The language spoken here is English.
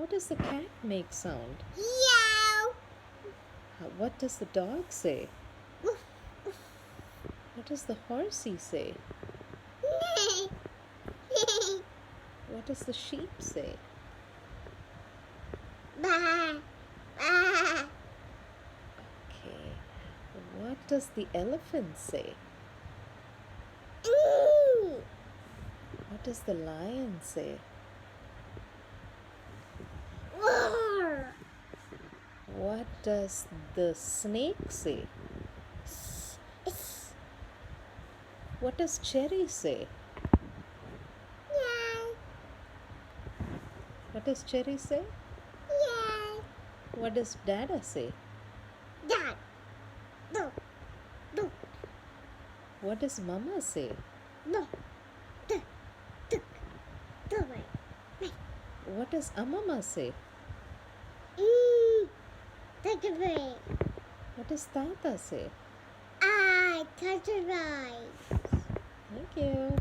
What does the cat make sound? Meow. What does the dog say? Woof, woof. What does the horsey say? Neigh. Neigh. What does the sheep say? Bah. Bah. Okay. What does the elephant say? Ooh. What does the lion say? Roar. What does the snake say? It's What does Cherry say? meow. What does Cherry say? Meow. What does Dada say? Dad. Do. Do. What does Mama say? No. Do. Do. Do. What does Amama say? Take a break. What does Tata say? I touch it right. Thank you.